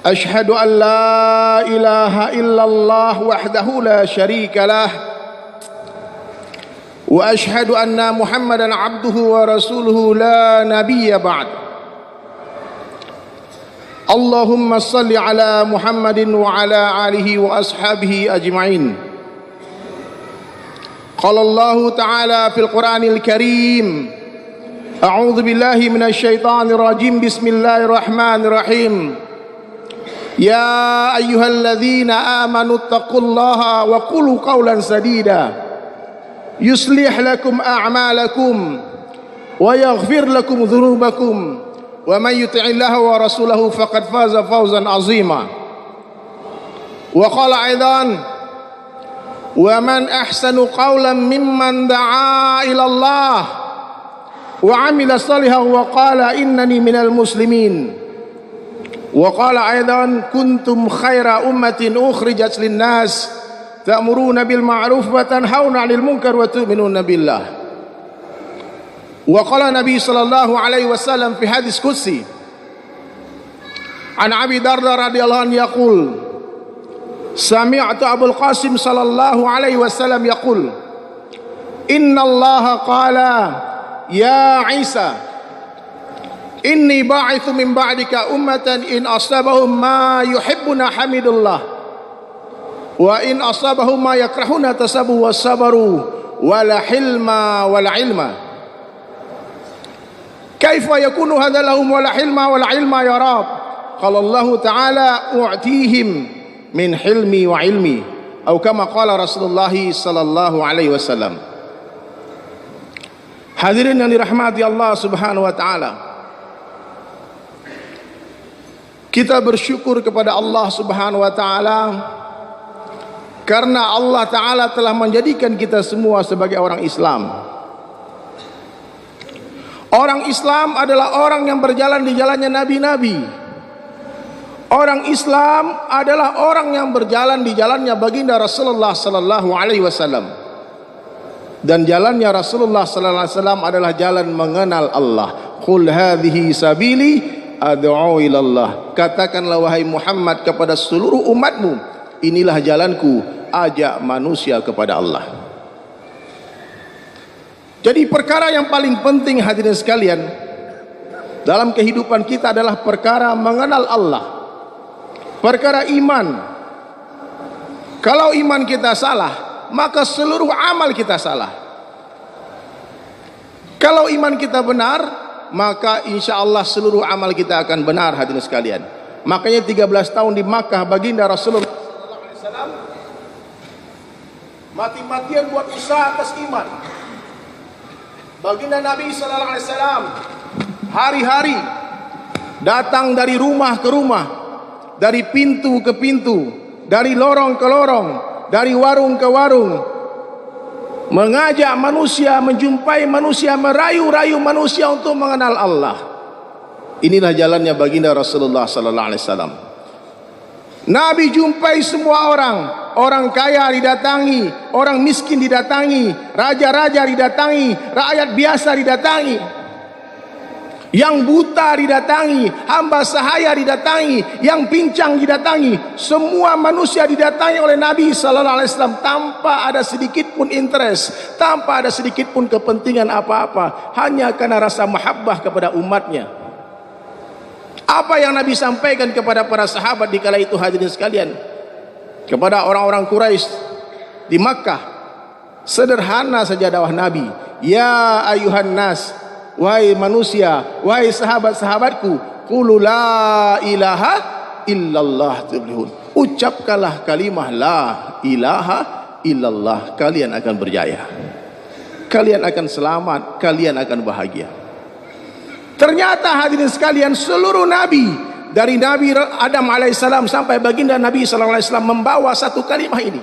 أشهد أن لا إله إلا الله وحده لا شريك له وأشهد أن محمدا عبده ورسوله لا نبي بعد اللهم صل على محمد وعلى آله وأصحابه أجمعين قال الله تعالى في القرآن الكريم أعوذ بالله من الشيطان الرجيم بسم الله الرحمن الرحيم يا أيها الذين آمنوا اتقوا الله وقولوا قولا سديدا يصلح لكم أعمالكم ويغفر لكم ذنوبكم ومن يطع الله ورسوله فقد فاز فوزا عظيما وقال أيضا ومن أحسن قولا ممن دعا إلى الله وعمل صالحا وقال إنني من المسلمين وقال أيضا كنتم خير أمة أخرجت للناس تأمرون بالمعروف وتنهون عن المنكر وتؤمنون بالله وقال النبي صلى الله عليه وسلم في حديث قدسي عن أبي الدرداء رضي الله عنه يقول سمعت أبو القاسم صلى الله عليه وسلم يقول إن الله قال يا عيسى إني باعث من بعدك أمة إن أصابهم ما يحبون حمد الله وإن أصابهم ما يكرهون تسبوا والصبروا ولا حلم ولا علم كيف يكون هذا لهم ولا حلم ولا علم يا رب قال الله تعالى أعطيهم من حلمي وعلمي أو كما قال رسول الله صلى الله عليه وسلم. Hadirin yang dirahmati Allah Subhanahu wa taala, kita bersyukur kepada Allah Subhanahu wa taala karena Allah taala telah menjadikan kita semua sebagai orang Islam. Orang Islam adalah orang yang berjalan di jalannya nabi-nabi. Orang Islam adalah orang yang berjalan di jalannya baginda Rasulullah sallallahu alaihi wasallam. Dan jalannya Rasulullah sallallahu alaihi wasallam adalah jalan mengenal Allah. Qul hadhihi sabili ad'u ilallah. Katakanlah wahai Muhammad kepada seluruh umatmu, inilah jalanku, ajak manusia kepada Allah. Jadi perkara yang paling penting hadirin sekalian dalam kehidupan kita adalah perkara mengenal Allah, perkara iman. Kalau iman kita salah, maka seluruh amal kita salah. Kalau iman kita benar, maka insya Allah seluruh amal kita akan benar hadirin sekalian. Makanya 13 tahun di Makkah baginda Rasulullah SAW mati-matian buat usaha atas iman. Baginda Nabi SAW hari-hari datang dari rumah ke rumah, dari pintu ke pintu, dari lorong ke lorong, dari warung ke warung, mengajak manusia, menjumpai manusia, merayu-rayu manusia untuk mengenal Allah. Inilah jalannya baginda Rasulullah sallallahu alaihi wasallam. Nabi jumpai semua orang, orang kaya didatangi, orang miskin didatangi, raja-raja didatangi, rakyat biasa didatangi, yang buta didatangi, hamba sahaya didatangi, yang pincang didatangi. Semua manusia didatangi oleh Nabi sallallahu alaihi wasallam tanpa ada sedikit pun interest, tanpa ada sedikit pun kepentingan apa-apa, hanya karena rasa mahabbah kepada umatnya. Apa yang Nabi sampaikan kepada para sahabat di kala itu hadirin sekalian, kepada orang-orang Quraisy di Makkah, sederhana saja dakwah Nabi. Ya ayuhan nas, wahai manusia, wahai sahabat-sahabatku, qulu la ilaha illallah tuflihun. Ucapkanlah kalimah la ilaha illallah, kalian akan berjaya, kalian akan selamat, kalian akan bahagia. Ternyata hadirin sekalian, seluruh nabi dari Nabi Adam alaihissalam sampai baginda Nabi sallallahu alaihi wasallam membawa satu kalimah ini,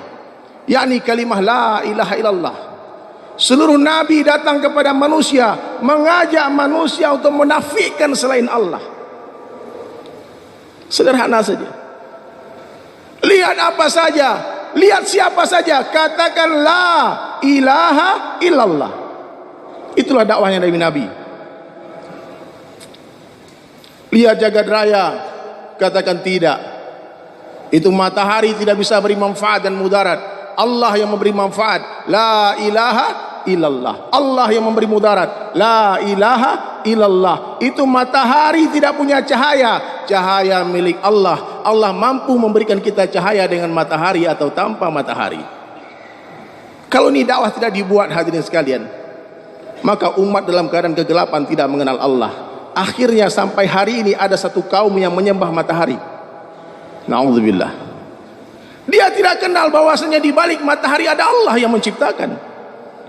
yakni kalimah la ilaha illallah. Seluruh nabi datang kepada manusia, mengajak manusia untuk menafikan selain Allah. Sederhana saja. Lihat apa saja, lihat siapa saja, katakan la ilaha illallah. Itulah dakwahnya dari Nabi. Lihat jagat raya, Katakan tidak. Itu matahari tidak bisa beri manfaat dan mudarat. Allah yang memberi manfaat. La ilaha illallah. Allah yang memberi mudarat. La ilaha illallah. Itu matahari tidak punya cahaya. Cahaya milik Allah. Allah mampu memberikan kita cahaya dengan matahari atau tanpa matahari. Kalau ini dakwah tidak dibuat, hadirin sekalian, maka umat dalam keadaan kegelapan tidak mengenal Allah. Akhirnya sampai hari ini ada satu kaum yang menyembah matahari. Na'udzubillah. Dia tidak kenal bahwasanya di balik matahari ada Allah yang menciptakan.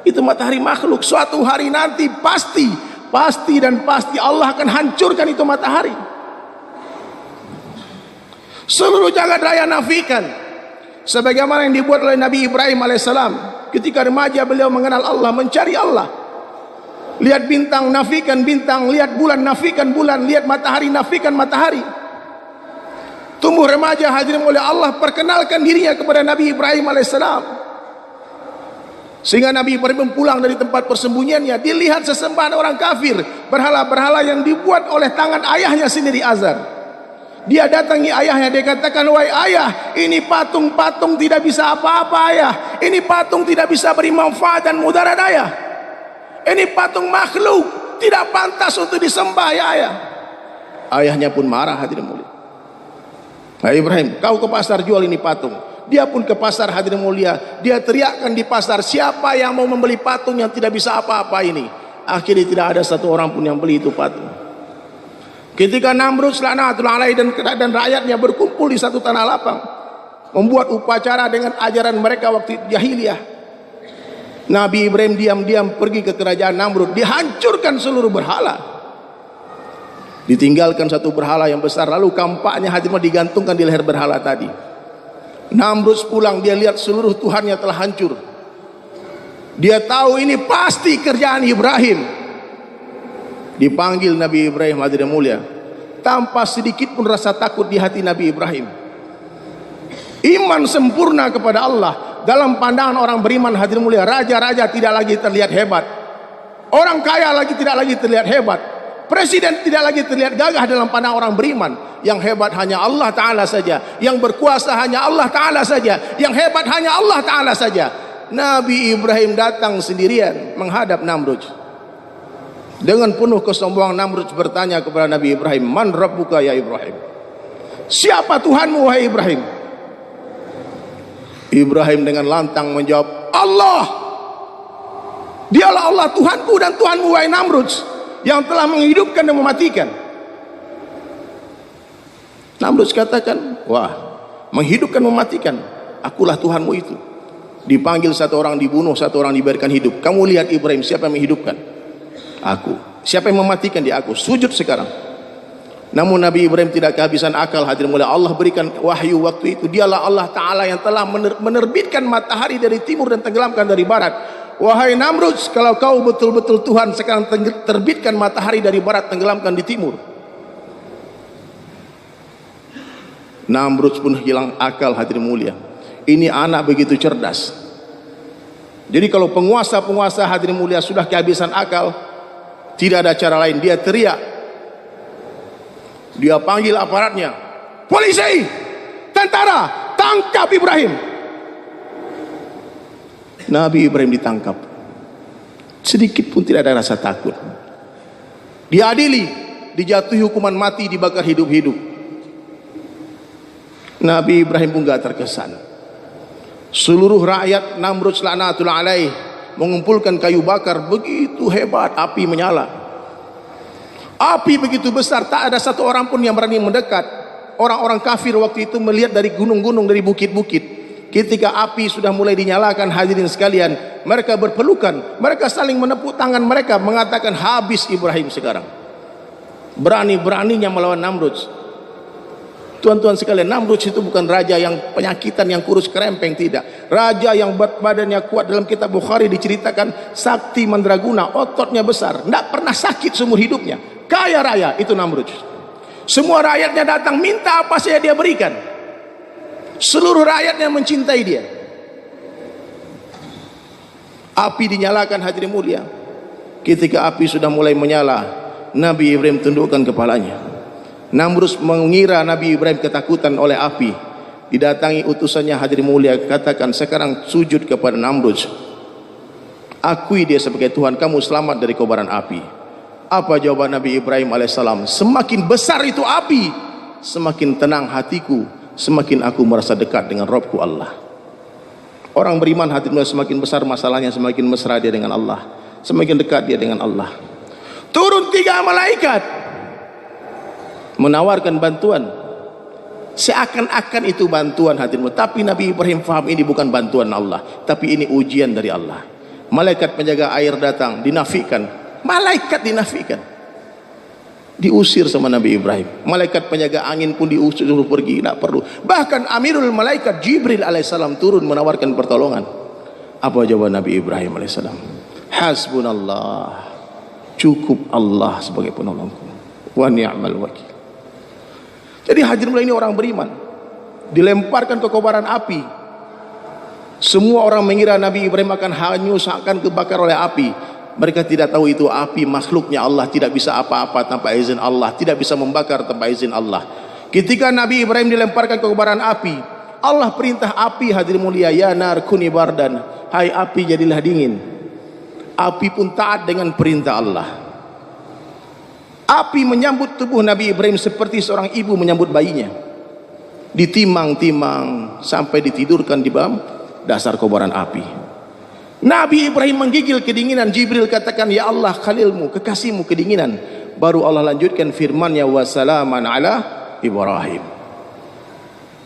Itu matahari makhluk. Suatu hari nanti pasti Allah akan hancurkan itu matahari. Seluruh jagat raya nafikan, sebagaimana yang dibuat oleh Nabi Ibrahim alaihissalam. Ketika remaja beliau mengenal Allah, mencari Allah. Lihat bintang, nafikan bintang. Lihat bulan, nafikan bulan. Lihat matahari, nafikan matahari. Tumbuh remaja, hadirin oleh Allah, perkenalkan dirinya kepada Nabi Ibrahim alaihissalam. Sehingga Nabi Ibrahim pulang dari tempat persembunyiannya, dilihat sesembahan orang kafir, berhala-berhala yang dibuat oleh tangan ayahnya sendiri, Azar. Dia datangi ayahnya, dia katakan, wahai ayah, ini patung-patung tidak bisa apa-apa ayah. Ini patung tidak bisa beri manfaat dan mudarat ayah. Ini patung makhluk, tidak pantas untuk disembah ya ayah. Ayahnya pun marah, hadirin mulia. Hai Ibrahim, kau ke pasar jual ini patung. Dia pun ke pasar, hadirin mulia. Dia teriakkan di pasar, siapa yang mau membeli patung yang tidak bisa apa-apa ini? Akhirnya tidak ada satu orang pun yang beli itu patung. Ketika Namrud laknatullah alaihi dan rakyatnya berkumpul di satu tanah lapang, membuat upacara dengan ajaran mereka waktu jahiliyah, Nabi Ibrahim diam-diam pergi ke kerajaan Namrud, dihancurkan seluruh berhala, ditinggalkan satu berhala yang besar, lalu kampaknya hadirin digantungkan di leher berhala tadi. Namrud pulang, dia lihat seluruh Tuhannya telah hancur. Dia tahu ini pasti kerjaan Ibrahim. Dipanggil Nabi Ibrahim, hadirin mulia, tanpa sedikit pun rasa takut di hati Nabi Ibrahim. Iman sempurna kepada Allah. Dalam pandangan orang beriman, hadirin mulia, raja-raja tidak lagi terlihat hebat, orang kaya lagi tidak lagi terlihat hebat, presiden tidak lagi terlihat gagah dalam pandangan orang beriman. Yang hebat hanya Allah Ta'ala saja, yang berkuasa hanya Allah Ta'ala saja, yang hebat hanya Allah Ta'ala saja. Nabi Ibrahim datang sendirian menghadap Namrud. Dengan penuh kesombongan Namrud bertanya kepada Nabi Ibrahim, man rabbuka ya Ibrahim? Siapa Tuhanmu wahai Ibrahim? Ibrahim dengan lantang menjawab, Allah. Dialah Allah Tuhanku dan Tuhanmu wahai Namrud, yang telah menghidupkan dan mematikan. Namrud katakan, wah, menghidupkan mematikan, akulah Tuhanmu itu. Dipanggil satu orang dibunuh, satu orang diberikan hidup. Kamu lihat Ibrahim, siapa yang menghidupkan? Aku. Siapa yang mematikan? Dia aku. Sujud sekarang. Namun Nabi Ibrahim tidak kehabisan akal, hadirin mulia. Allah berikan wahyu waktu itu. Dialah Allah Ta'ala yang telah menerbitkan matahari dari timur dan tenggelamkan dari barat. Wahai Namrud, kalau kau betul-betul Tuhan, sekarang terbitkan matahari dari barat, tenggelamkan di timur. Namrud pun hilang akal, hadirin mulia. Ini anak begitu cerdas. Jadi kalau penguasa-penguasa, hadirin mulia, sudah kehabisan akal, tidak ada cara lain, dia teriak, dia panggil aparatnya, polisi, tentara, tangkap Ibrahim. Nabi Ibrahim ditangkap, sedikit pun tidak ada rasa takut. Diadili, dijatuhi hukuman mati, dibakar hidup-hidup. Nabi Ibrahim pun gak terkesan. Seluruh rakyat Namrud laknatullah alaih mengumpulkan kayu bakar, begitu hebat, api menyala. Api begitu besar, tak ada satu orang pun yang berani mendekat. Orang-orang kafir waktu itu melihat dari gunung-gunung, dari bukit-bukit. Ketika api sudah mulai dinyalakan, hadirin sekalian, mereka berpelukan, mereka saling menepuk tangan mereka, mengatakan, habis Ibrahim sekarang. Berani-beraninya melawan Namrud. Tuan-tuan sekalian, Namrud itu bukan raja yang penyakitan, yang kurus kerempeng, tidak. Raja yang badannya kuat. Dalam kitab Bukhari diceritakan sakti mandraguna, ototnya besar, tidak pernah sakit seumur hidupnya, kaya raya. Itu Namrud. Semua rakyatnya datang minta apa saja dia berikan. Seluruh rakyatnya mencintai dia. Api dinyalakan, hadirin mulia. Ketika api sudah mulai menyala, Nabi Ibrahim tundukkan kepalanya. Namrud mengira Nabi Ibrahim ketakutan oleh api. Didatangi utusannya Hadirin mulia, katakan sekarang sujud kepada Namrud, akui dia sebagai Tuhan kamu, selamat dari kobaran api. Apa jawaban Nabi Ibrahim alaihissalam? Semakin besar itu api, semakin tenang hatiku, semakin aku merasa dekat dengan Rabbku Allah. Orang beriman hatinya semakin besar masalahnya, semakin mesra dia dengan Allah, semakin dekat dia dengan Allah. Turun 3 malaikat menawarkan bantuan, seakan-akan itu bantuan hatimu. Tapi Nabi Ibrahim faham ini bukan bantuan Allah, tapi ini ujian dari Allah. Malaikat penjaga air datang, dinafikan. Malaikat dinafikan, diusir sama Nabi Ibrahim. Malaikat penjaga angin pun diusir, suruh pergi, tidak perlu. Bahkan Amirul Malaikat Jibril alaihissalam turun menawarkan pertolongan. Apa jawaban Nabi Ibrahim alaihissalam? Hasbunallah, cukup Allah sebagai penolongku, wa ni'mal wakil. Jadi hadirin ini orang beriman, dilemparkan ke kobaran api. Semua orang mengira Nabi Ibrahim akan hanyut, akan kebakar oleh api. Mereka tidak tahu itu api makhluknya Allah, tidak bisa apa-apa tanpa izin Allah, tidak bisa membakar tanpa izin Allah. Ketika Nabi Ibrahim dilemparkan ke kobaran api, Allah perintah api, hadirin mulia, ya nar kuni bardan, hai api jadilah dingin. Api pun taat dengan perintah Allah. Api menyambut tubuh Nabi Ibrahim seperti seorang ibu menyambut bayinya. Ditimang-timang sampai ditidurkan di bawah dasar kobaran api. Nabi Ibrahim menggigil kedinginan. Jibril katakan, ya Allah, khalilmu, kekasihmu kedinginan. Baru Allah lanjutkan firman-Nya, wassalaman ala Ibrahim.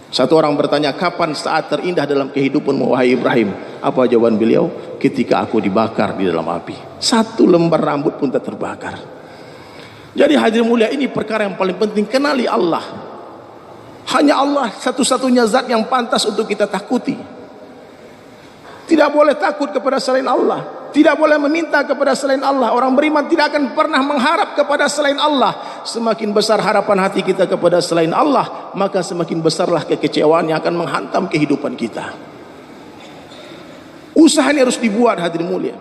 Satu orang bertanya, kapan saat terindah dalam kehidupanmu wahai Ibrahim? Apa jawaban beliau? Ketika aku dibakar di dalam api, 1 lembar rambut pun tak terbakar. Jadi hadirin mulia, ini perkara yang paling penting, kenali Allah. Hanya Allah satu-satunya zat yang pantas untuk kita takuti. Tidak boleh takut kepada selain Allah, tidak boleh meminta kepada selain Allah. Orang beriman tidak akan pernah mengharap kepada selain Allah. Semakin besar harapan hati kita kepada selain Allah, maka semakin besarlah kekecewaan yang akan menghantam kehidupan kita. Usaha ini harus dibuat hadirin mulia.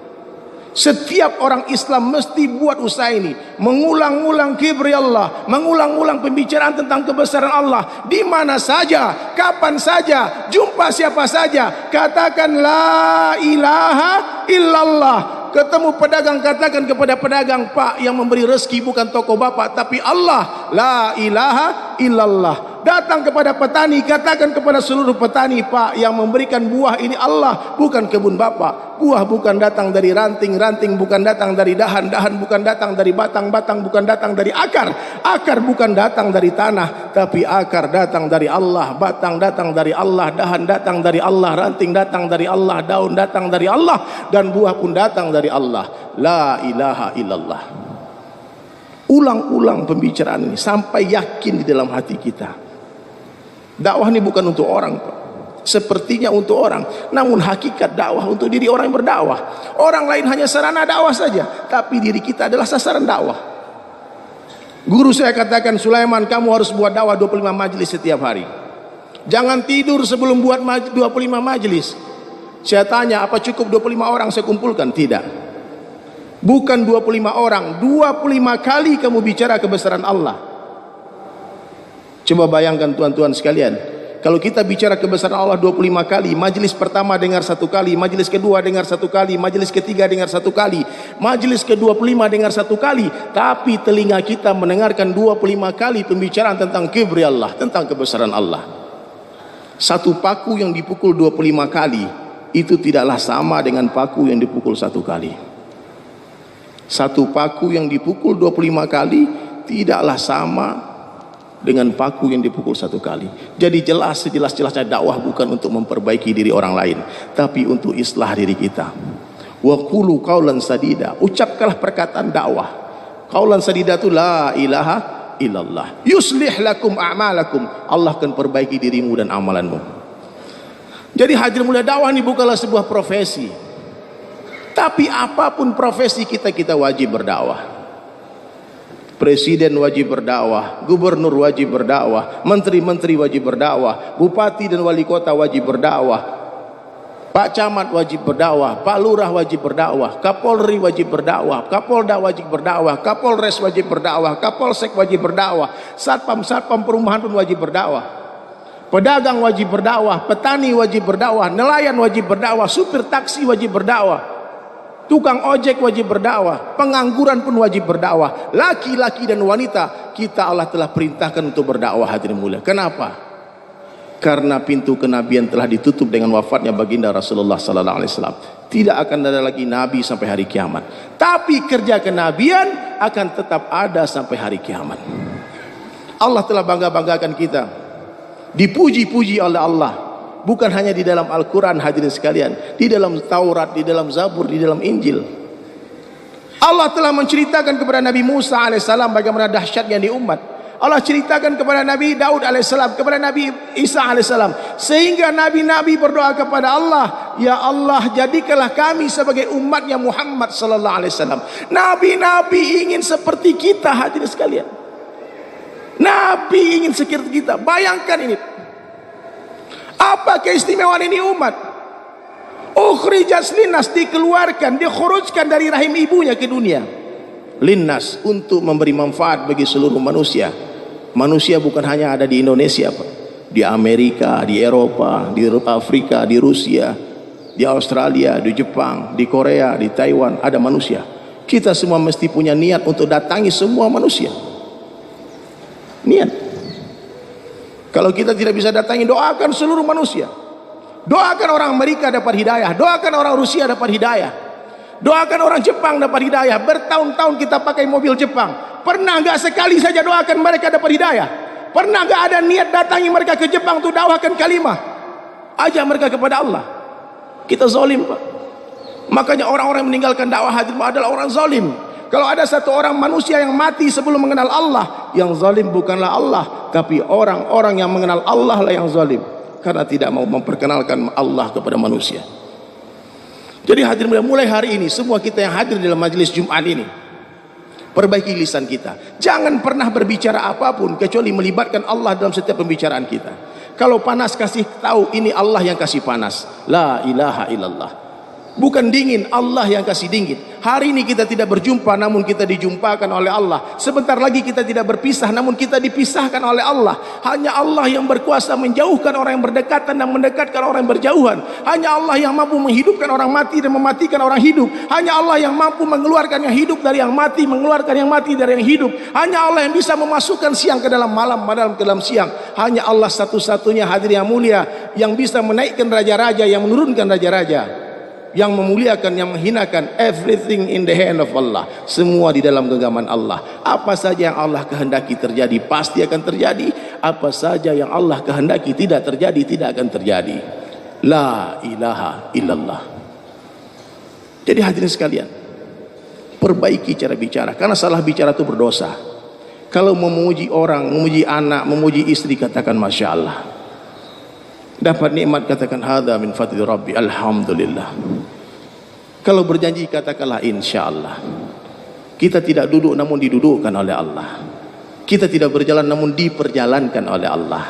Setiap orang Islam mesti buat usaha ini, mengulang-ulang kibri Allah, mengulang-ulang pembicaraan tentang kebesaran Allah, di mana saja, kapan saja, jumpa siapa saja, katakan la ilaha illallah. Ketemu pedagang, katakan kepada pedagang, Pak, yang memberi rezeki bukan toko bapak tapi Allah, la ilaha illallah. Datang kepada petani, katakan kepada seluruh petani, Pak, yang memberikan buah ini Allah, bukan kebun bapak. Buah bukan datang dari ranting, ranting bukan datang dari dahan, dahan bukan datang dari batang, batang bukan datang dari akar, akar bukan datang dari tanah, tapi akar datang dari Allah, batang datang dari Allah, dahan datang dari Allah, ranting datang dari Allah, daun datang dari Allah, dan buah pun datang dari Allah. La ilaha illallah. Ulang-ulang pembicaraan ini sampai yakin di dalam hati kita. Dakwah ini bukan untuk orang, sepertinya untuk orang, namun hakikat dakwah untuk diri orang yang berdakwah. Orang lain hanya sarana dakwah saja, tapi diri kita adalah sasaran dakwah. Guru saya katakan, Sulaiman, kamu harus buat dakwah 25 majelis setiap hari. Jangan tidur sebelum buat 25 majelis. Saya tanya, apa cukup 25 orang saya kumpulkan? Tidak. Bukan 25 orang, 25 kali kamu bicara kebesaran Allah. Coba bayangkan tuan-tuan sekalian, kalau kita bicara kebesaran Allah 25 kali, majelis pertama dengar 1 kali, majelis kedua dengar 1 kali, majelis ketiga dengar 1 kali, majelis ke-25 dengar 1 kali, tapi telinga kita mendengarkan 25 kali pembicaraan tentang kibri Allah, tentang kebesaran Allah. Satu paku yang dipukul 25 kali itu tidaklah sama dengan paku yang dipukul 1 kali. Satu paku yang dipukul 25 kali tidaklah sama dengan paku yang dipukul 1 kali. Jadi jelas, sejelas-jelasnya dakwah bukan untuk memperbaiki diri orang lain, tapi untuk islah diri kita. Wa qulu qaulan sadida, ucapkanlah perkataan dakwah. Qaulan sadida itu la ilaha illallah. Yuslih lakum a'malakum, Allah akan perbaiki dirimu dan amalanmu. Jadi hadirin mulia, dakwah ini bukanlah sebuah profesi. Tapi apapun profesi kita, kita wajib berdakwah. Presiden wajib berdakwah, gubernur wajib berdakwah, menteri-menteri wajib berdakwah, bupati dan wali kota wajib berdakwah, Pak Camat wajib berdakwah, Pak Lurah wajib berdakwah, Kapolri wajib berdakwah, Kapolda wajib berdakwah, Kapolres wajib berdakwah, Kapolsek wajib berdakwah, Satpam perumahan pun wajib berdakwah. Pedagang wajib berdakwah, petani wajib berdakwah, nelayan wajib berdakwah, supir taksi wajib berdakwah, tukang ojek wajib berdakwah, pengangguran pun wajib berdakwah. Laki-laki dan wanita kita Allah telah perintahkan untuk berdakwah, hadirin mulia. Kenapa? Karena pintu kenabian telah ditutup dengan wafatnya baginda Rasulullah sallallahu alaihi wasallam. Tidak akan ada lagi nabi sampai hari kiamat. Tapi kerja kenabian akan tetap ada sampai hari kiamat. Allah telah bangga-banggakan kita. Dipuji-puji oleh Allah. Bukan hanya di dalam Al-Quran, hadirin sekalian, di dalam Taurat, di dalam Zabur, di dalam Injil. Allah telah menceritakan kepada Nabi Musa alaihissalam bagaimana dahsyatnya di umat. Allah ceritakan kepada Nabi Daud alaihissalam, kepada Nabi Isa alaihissalam, sehingga nabi-nabi berdoa kepada Allah, ya Allah jadikanlah kami sebagai umatnya Muhammad sallallahu alaihi wasallam. Nabi-nabi ingin seperti kita, hadirin sekalian. Nabi ingin seperti kita. Bayangkan ini. Apa keistimewaan ini umat? Ukhrijat linnas, dikeluarkan, dikhurujkan dari rahim ibunya ke dunia. Linnas, untuk memberi manfaat bagi seluruh manusia. Manusia bukan hanya ada di Indonesia, Pak. Di Amerika, di Eropa, di Afrika, di Rusia, di Australia, di Jepang, di Korea, di Taiwan, ada manusia. Kita semua mesti punya niat untuk datangi semua manusia. Niat. Kalau kita tidak bisa datangi, doakan seluruh manusia. Doakan orang Amerika dapat hidayah, doakan orang Rusia dapat hidayah, doakan orang Jepang dapat hidayah. Bertahun-tahun kita pakai mobil Jepang, pernah nggak sekali saja doakan mereka dapat hidayah? Pernah nggak ada niat datangi mereka ke Jepang untuk dakwakan kalimah, ajak mereka kepada Allah? Kita zalim, Pak. Makanya orang-orang yang meninggalkan dakwah hadirin adalah orang zalim. Kalau ada satu orang manusia yang mati sebelum mengenal Allah, yang zalim bukanlah Allah, tapi orang-orang yang mengenal Allah lah yang zalim, karena tidak mau memperkenalkan Allah kepada manusia. Jadi hadirin mulai hari ini, semua kita yang hadir dalam majelis Jumat ini, perbaiki lisan kita. Jangan pernah berbicara apapun kecuali melibatkan Allah dalam setiap pembicaraan kita. Kalau panas, kasih tahu ini Allah yang kasih panas. La ilaha illallah. Bukan dingin, Allah yang kasih dingin. Hari ini kita tidak berjumpa, namun kita dijumpakan oleh Allah. Sebentar lagi kita tidak berpisah, namun kita dipisahkan oleh Allah. Hanya Allah yang berkuasa menjauhkan orang yang berdekatan dan mendekatkan orang yang berjauhan. Hanya Allah yang mampu menghidupkan orang mati dan mematikan orang hidup. Hanya Allah yang mampu mengeluarkan yang hidup dari yang mati, mengeluarkan yang mati dari yang hidup. Hanya Allah yang bisa memasukkan siang ke dalam malam, malam ke dalam siang. Hanya Allah satu-satunya, hadirin yang mulia, yang bisa menaikkan raja-raja, yang menurunkan raja-raja, yang memuliakan, yang menghinakan. Everything in the hand of Allah. Semua di dalam genggaman Allah. Apa saja yang Allah kehendaki terjadi, pasti akan terjadi. Apa saja yang Allah kehendaki tidak terjadi, tidak akan terjadi. La ilaha illallah. Jadi hadirin sekalian, perbaiki cara bicara, karena salah bicara itu berdosa. Kalau memuji orang, memuji anak, memuji istri, katakan Masya Allah. Dapat nikmat, katakan hadza min fadli Rabbi, alhamdulillah. Kalau berjanji, katakanlah insyaallah. Kita tidak duduk namun didudukkan oleh Allah. Kita tidak berjalan namun diperjalankan oleh Allah.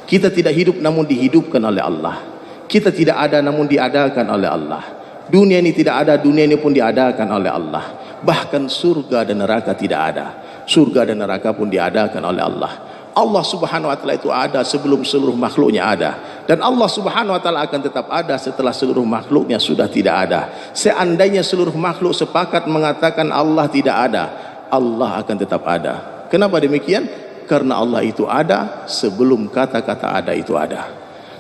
Kita tidak hidup namun dihidupkan oleh Allah. Kita tidak ada namun diadakan oleh Allah. Dunia ini tidak ada, dunia ini pun diadakan oleh Allah. Bahkan surga dan neraka tidak ada, surga dan neraka pun diadakan oleh Allah. Allah subhanahu wa ta'ala itu ada sebelum seluruh makhluknya ada, dan Allah subhanahu wa ta'ala akan tetap ada setelah seluruh makhluknya sudah tidak ada. Seandainya seluruh makhluk sepakat mengatakan Allah tidak ada, Allah akan tetap ada. Kenapa demikian? Karena Allah itu ada sebelum kata-kata ada itu ada,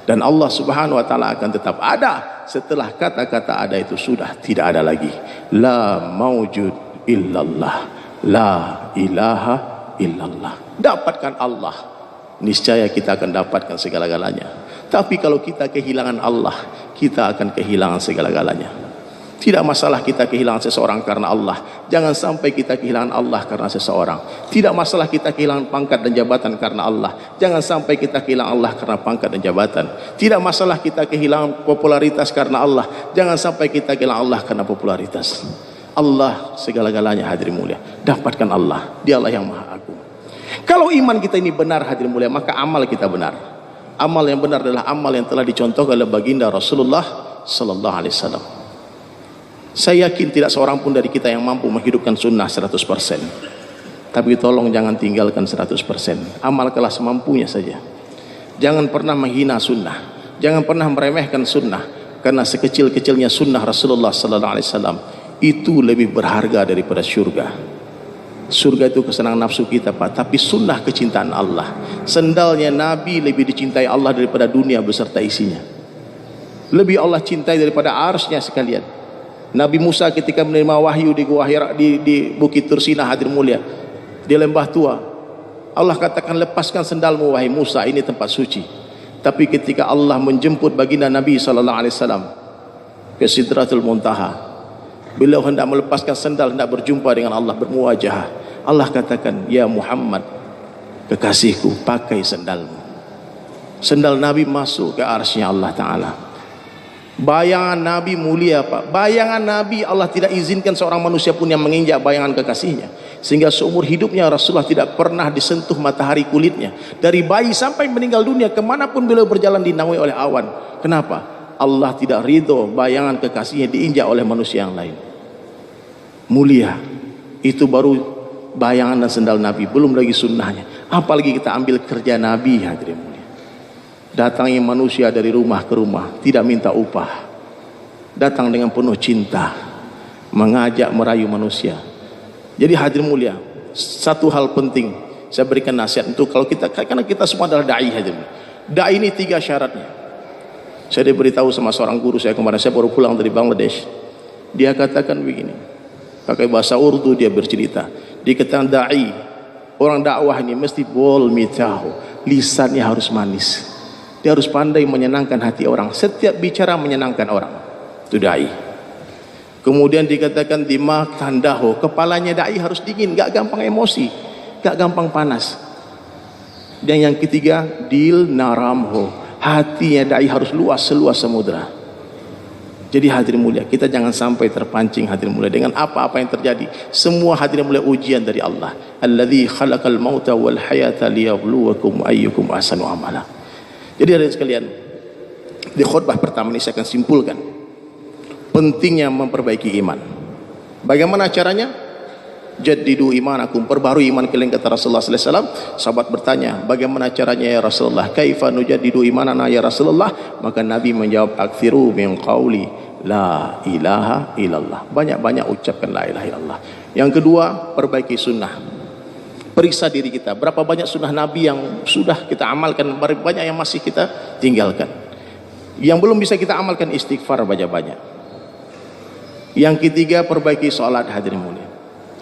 dan Allah subhanahu wa ta'ala akan tetap ada setelah kata-kata ada itu sudah tidak ada lagi. La maujud illallah, la ilaha illallah. Dapatkan Allah, niscaya kita akan dapatkan segala-galanya. Tapi kalau kita kehilangan Allah, kita akan kehilangan segala-galanya. Tidak masalah kita kehilangan seseorang karena Allah, jangan sampai kita kehilangan Allah karena seseorang. Tidak masalah kita kehilangan pangkat dan jabatan karena Allah, jangan sampai kita kehilangan Allah karena pangkat dan jabatan. Tidak masalah kita kehilangan popularitas karena Allah, jangan sampai kita kehilangan Allah karena popularitas. Allah segala-galanya, hadirin mulia. Dapatkan Allah, Dialah yang Maha Agung. Kalau iman kita ini benar, hadirin mulia, maka amal kita benar. Amal yang benar adalah amal yang telah dicontohkan oleh baginda Rasulullah sallallahu alaihi wasallam. Saya yakin tidak seorang pun dari kita yang mampu menghidupkan sunnah 100%. Tapi tolong jangan tinggalkan 100%. Amalkanlah semampunya saja. Jangan pernah menghina sunnah. Jangan pernah meremehkan sunnah. Karena sekecil-kecilnya sunnah Rasulullah sallallahu alaihi wasallam itu lebih berharga daripada syurga. Surga itu kesenangan nafsu kita, Pak, tapi sunnah kecintaan Allah. Sendalnya Nabi lebih dicintai Allah daripada dunia beserta isinya. Lebih Allah cintai daripada arsy-Nya sekalian. Nabi Musa ketika menerima wahyu di Gua Hira, di Bukit Tursina, hadir mulia, di lembah tua, Allah katakan, lepaskan sendalmu wahai Musa, ini tempat suci. Tapi ketika Allah menjemput baginda Nabi sallallahu alaihi wasallam ke Sidratul Muntaha, beliau hendak melepaskan sendal, hendak berjumpa dengan Allah, bermuwajahah, Allah katakan, ya Muhammad, kekasihku, pakai sendalmu. Sendal Nabi masuk ke arsy-Nya Allah Ta'ala. Bayangan Nabi mulia, Pak. Bayangan Nabi Allah tidak izinkan seorang manusia pun yang menginjak bayangan kekasihnya. Sehingga seumur hidupnya Rasulullah tidak pernah disentuh matahari kulitnya. Dari bayi sampai meninggal dunia, kemanapun beliau berjalan dinaungi oleh awan. Kenapa? Allah tidak ridho bayangan kekasihnya diinjak oleh manusia yang lain. Mulia. Itu baru bayangan dan sendal Nabi, belum lagi sunnahnya. Apalagi kita ambil kerja Nabi, hadirin. Datangi manusia dari rumah ke rumah, tidak minta upah, datang dengan penuh cinta, mengajak merayu manusia. Jadi hadirin mulia, satu hal penting saya berikan nasihat untuk kalau kita, karena kita semua adalah dai, hadirin. Dai ini 3 syaratnya. Saya diberitahu sama seorang guru saya kemarin, saya baru pulang dari Bangladesh. Dia katakan begini, pakai bahasa Urdu dia bercerita. Dia katakan dai, orang dakwah ini mesti bol mitahu, lisannya harus manis. Dia harus pandai menyenangkan hati orang. Setiap bicara menyenangkan orang. Itu dai. Kemudian dikatakan dimak tandaho, kepalanya dai harus dingin, gak gampang emosi, gak gampang panas. Dan yang ketiga, dil naramho, hatinya dai harus luas seluas samudra. Jadi hadirin mulia, kita jangan sampai terpancing hadirin mulia dengan apa-apa yang terjadi. Semua hadirin mulia ujian dari Allah. Alladzi khalaqal mauta wal hayata liyabluwakum ayyukum ahsanu amala. Jadi hadirin sekalian, di khutbah pertama ini saya akan simpulkan pentingnya memperbaiki iman. Bagaimana caranya? Jaddidu imanakum, perbarui iman kalian, kata Rasulullah sallallahu alaihi wasallam. Sahabat bertanya, bagaimana caranya ya Rasulullah? Kaifa nujaddidu imanana ya Rasulullah? Maka Nabi menjawab, aktsiru min qauli la ilaha illallah. Banyak-banyak ucapkan la ilaha illallah. Yang kedua, perbaiki sunnah. Periksa diri kita, berapa banyak sunnah Nabi yang sudah kita amalkan, berapa banyak yang masih kita tinggalkan. Yang belum bisa kita amalkan, istighfar banyak-banyak. Yang ketiga, perbaiki sholat, hadirin mulia.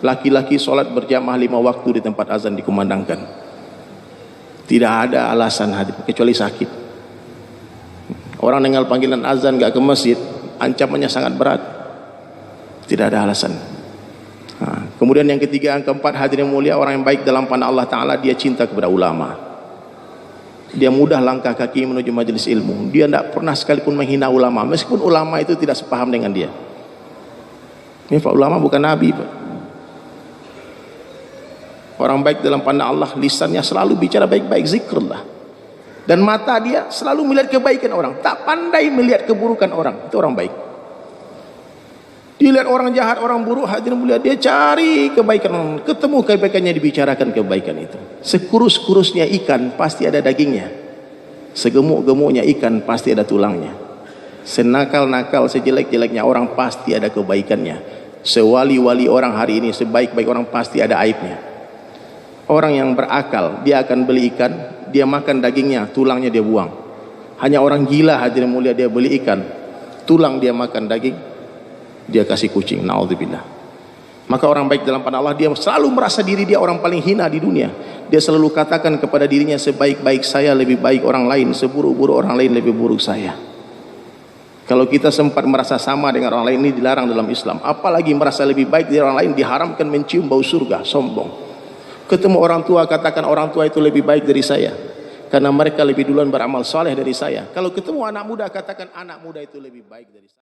Laki-laki sholat berjamaah 5 waktu di tempat azan dikumandangkan. Tidak ada alasan hadirin, kecuali sakit. Orang dengar panggilan azan gak ke masjid, ancamannya sangat berat. Tidak ada alasan. Kemudian yang ketiga, yang keempat, hadirin mulia, orang yang baik dalam pandang Allah Ta'ala, dia cinta kepada ulama. Dia mudah langkah kaki menuju majelis ilmu. Dia tidak pernah sekalipun menghina ulama, meskipun ulama itu tidak sepaham dengan dia. Ini Pak, ulama bukan Nabi, Pak. Orang baik dalam pandang Allah, lisannya selalu bicara baik-baik, zikrullah. Dan mata dia selalu melihat kebaikan orang, tak pandai melihat keburukan orang. Itu orang baik. Dilihat orang jahat, orang buruk, hadirin mulia, dia cari kebaikan, ketemu kebaikannya, dibicarakan kebaikan itu. Sekurus-kurusnya ikan pasti ada dagingnya, segemuk-gemuknya ikan pasti ada tulangnya, senakal-nakal, sejelek-jeleknya orang pasti ada kebaikannya, sewali-wali orang hari ini, sebaik-baik orang pasti ada aibnya. Orang yang berakal, dia akan beli ikan, dia makan dagingnya, tulangnya dia buang. Hanya orang gila, hadirin mulia, dia beli ikan, tulang dia makan, daging dia kasih kucing, naudzubillah. Maka orang baik dalam pandang Allah, dia selalu merasa diri dia orang paling hina di dunia. Dia selalu katakan kepada dirinya, sebaik-baik saya lebih baik orang lain, seburuk-buruk orang lain lebih buruk saya. Kalau kita sempat merasa sama dengan orang lain, ini dilarang dalam Islam. Apalagi merasa lebih baik dari orang lain, diharamkan mencium bau surga, sombong. Ketemu orang tua, katakan orang tua itu lebih baik dari saya, karena mereka lebih duluan beramal soleh dari saya. Kalau ketemu anak muda, katakan anak muda itu lebih baik dari saya.